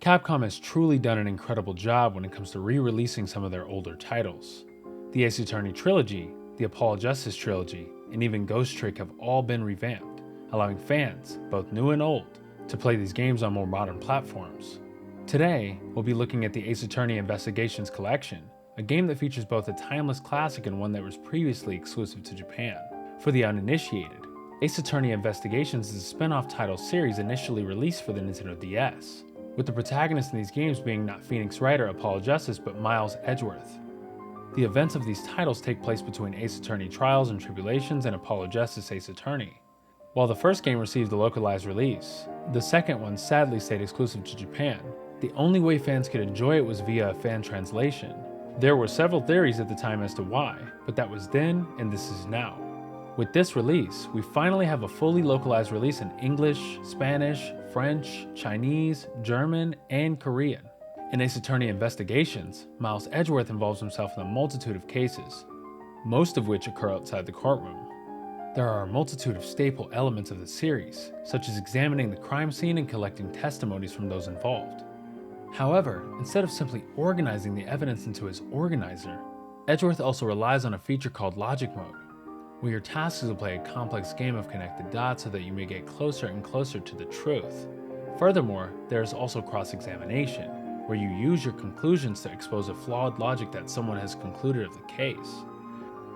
Capcom has truly done an incredible job when it comes to re-releasing some of their older titles. The Ace Attorney trilogy, the Apollo Justice trilogy, and even Ghost Trick have all been revamped, allowing fans, both new and old, to play these games on more modern platforms. Today, we'll be looking at the Ace Attorney Investigations Collection, a game that features both a timeless classic and one that was previously exclusive to Japan. For the uninitiated, Ace Attorney Investigations is a spin-off title series initially released for the Nintendo DS, with the protagonists in these games being not Phoenix Wright or Apollo Justice but Miles Edgeworth. The events of these titles take place between Ace Attorney Trials and Tribulations and Apollo Justice Ace Attorney. While the first game received a localized release, the second one sadly stayed exclusive to Japan. The only way fans could enjoy it was via a fan translation. There were several theories at the time as to why, but that was then and this is now. With this release, we finally have a fully localized release in English, Spanish, French, Chinese, German, and Korean. In Ace Attorney Investigations, Miles Edgeworth involves himself in a multitude of cases, most of which occur outside the courtroom. There are a multitude of staple elements of the series, such as examining the crime scene and collecting testimonies from those involved. However, instead of simply organizing the evidence into his organizer, Edgeworth also relies on a feature called Logic Mode, where your task is to play a complex game of connected dots so that you may get closer and closer to the truth. Furthermore, there is also cross-examination, where you use your conclusions to expose a flawed logic that someone has concluded of the case.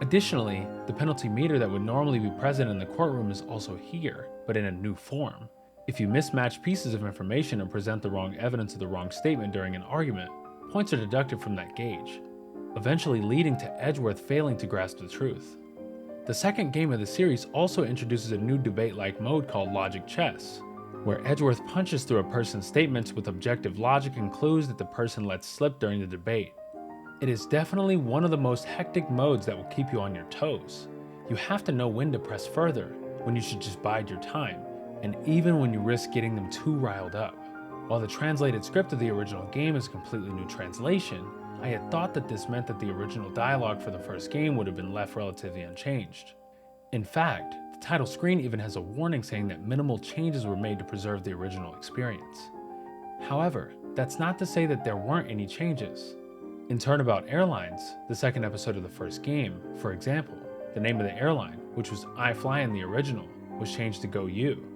Additionally, the penalty meter that would normally be present in the courtroom is also here, but in a new form. If you mismatch pieces of information or present the wrong evidence or the wrong statement during an argument, points are deducted from that gauge, eventually leading to Edgeworth failing to grasp the truth. The second game of the series also introduces a new debate-like mode called Logic Chess, where Edgeworth punches through a person's statements with objective logic and clues that the person lets slip during the debate. It is definitely one of the most hectic modes that will keep you on your toes. You have to know when to press further, when you should just bide your time, and even when you risk getting them too riled up. While the translated script of the original game is a completely new translation, I had thought that this meant that the original dialogue for the first game would have been left relatively unchanged. In fact, the title screen even has a warning saying that minimal changes were made to preserve the original experience. However, that's not to say that there weren't any changes. In Turnabout Airlines, the second episode of the first game, for example, the name of the airline, which was iFly in the original, was changed to Go You.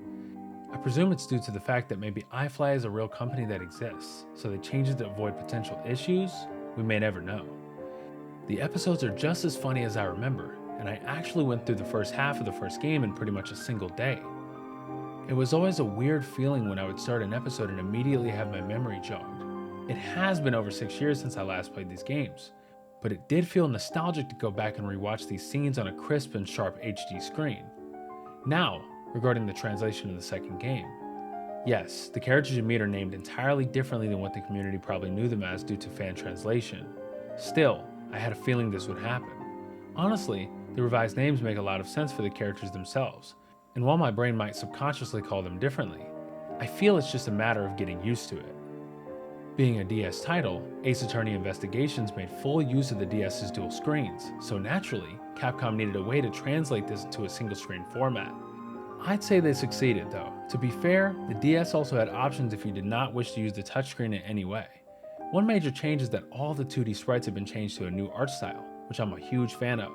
I presume it's due to the fact that maybe iFly is a real company that exists, so they changed it to avoid potential issues. We may never know. The episodes are just as funny as I remember, and I actually went through the first half of the first game in pretty much a single day. It was always a weird feeling when I would start an episode and immediately have my memory jogged. It has been over 6 years since I last played these games, but it did feel nostalgic to go back and rewatch these scenes on a crisp and sharp HD screen. Now, regarding the translation of the second game. Yes, the characters you meet are named entirely differently than what the community probably knew them as due to fan translation. Still, I had a feeling this would happen. Honestly, the revised names make a lot of sense for the characters themselves, and while my brain might subconsciously call them differently, I feel it's just a matter of getting used to it. Being a DS title, Ace Attorney Investigations made full use of the DS's dual screens, so naturally, Capcom needed a way to translate this into a single screen format. I'd say they succeeded though. To be fair, the DS also had options if you did not wish to use the touchscreen in any way. One major change is that all the 2D sprites have been changed to a new art style, which I'm a huge fan of.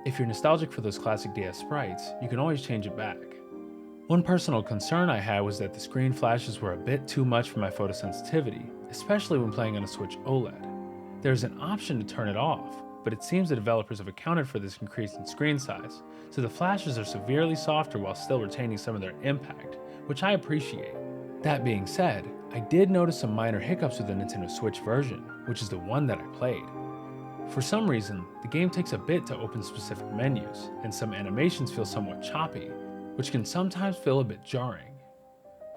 If you're nostalgic for those classic DS sprites, you can always change it back. One personal concern I had was that the screen flashes were a bit too much for my photosensitivity, especially when playing on a Switch OLED. There's an option to turn it off, but it seems the developers have accounted for this increase in screen size, so the flashes are severely softer while still retaining some of their impact, which I appreciate. That being said, I did notice some minor hiccups with the Nintendo Switch version, which is the one that I played. For some reason, the game takes a bit to open specific menus, and some animations feel somewhat choppy, which can sometimes feel a bit jarring.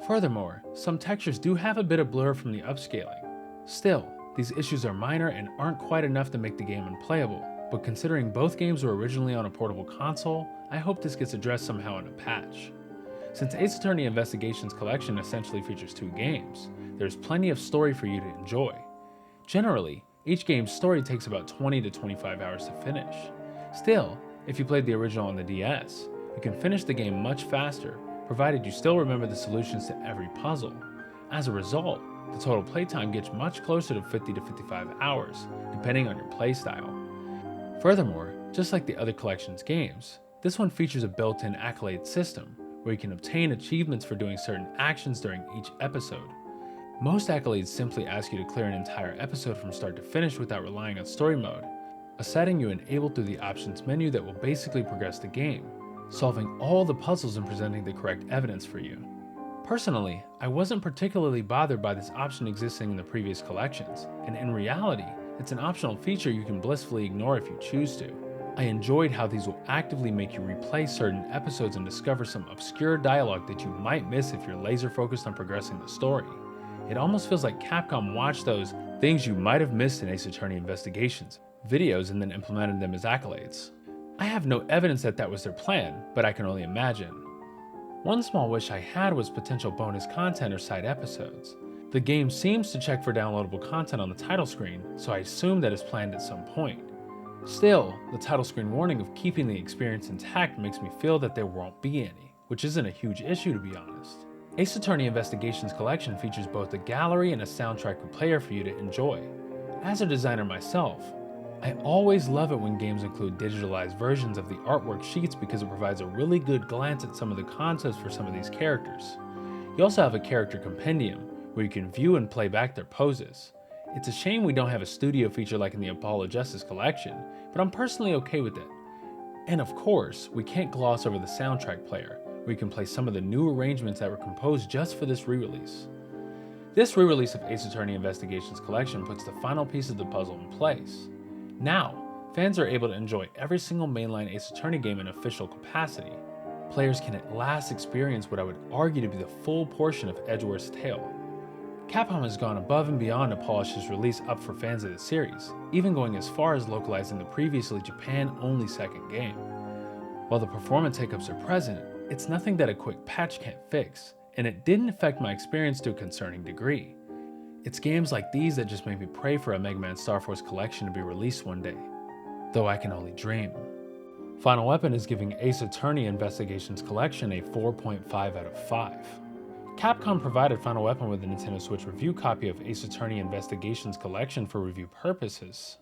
Furthermore, some textures do have a bit of blur from the upscaling. Still, these issues are minor and aren't quite enough to make the game unplayable, but considering both games were originally on a portable console, I hope this gets addressed somehow in a patch. Since Ace Attorney Investigations Collection essentially features 2 games, there's plenty of story for you to enjoy. Generally, each game's story takes about 20 to 25 hours to finish. Still, if you played the original on the DS, you can finish the game much faster, provided you still remember the solutions to every puzzle. As a result, the total playtime gets much closer to 50 to 55 hours, depending on your playstyle. Furthermore, just like the other collection's games, this one features a built-in accolade system, where you can obtain achievements for doing certain actions during each episode. Most accolades simply ask you to clear an entire episode from start to finish without relying on story mode, a setting you enable through the options menu that will basically progress the game, solving all the puzzles and presenting the correct evidence for you. Personally, I wasn't particularly bothered by this option existing in the previous collections, and in reality, it's an optional feature you can blissfully ignore if you choose to. I enjoyed how these will actively make you replay certain episodes and discover some obscure dialogue that you might miss if you're laser focused on progressing the story. It almost feels like Capcom watched those things you might have missed in Ace Attorney Investigations videos and then implemented them as accolades. I have no evidence that that was their plan, but I can only imagine. One small wish I had was potential bonus content or side episodes. The game seems to check for downloadable content on the title screen, so I assume that is planned at some point. Still, the title screen warning of keeping the experience intact makes me feel that there won't be any, which isn't a huge issue to be honest. Ace Attorney Investigations Collection features both a gallery and a soundtrack player for you to enjoy. As a designer myself, I always love it when games include digitalized versions of the artwork sheets because it provides a really good glance at some of the concepts for some of these characters. You also have a character compendium where you can view and play back their poses. It's a shame we don't have a studio feature like in the Apollo Justice collection, but I'm personally okay with it. And of course, we can't gloss over the soundtrack player, where you can play some of the new arrangements that were composed just for this re-release. This re-release of Ace Attorney Investigations Collection puts the final piece of the puzzle in place. Now, fans are able to enjoy every single mainline Ace Attorney game in official capacity. Players can at last experience what I would argue to be the full portion of Edgeworth's tale. Capcom has gone above and beyond to polish this release up for fans of the series, even going as far as localizing the previously Japan-only second game. While the performance hiccups are present, it's nothing that a quick patch can't fix, and it didn't affect my experience to a concerning degree. It's games like these that just make me pray for a Mega Man Star Force collection to be released one day, though I can only dream. Final Weapon is giving Ace Attorney Investigations Collection a 4.5 out of 5. Capcom provided Final Weapon with a Nintendo Switch review copy of Ace Attorney Investigations Collection for review purposes.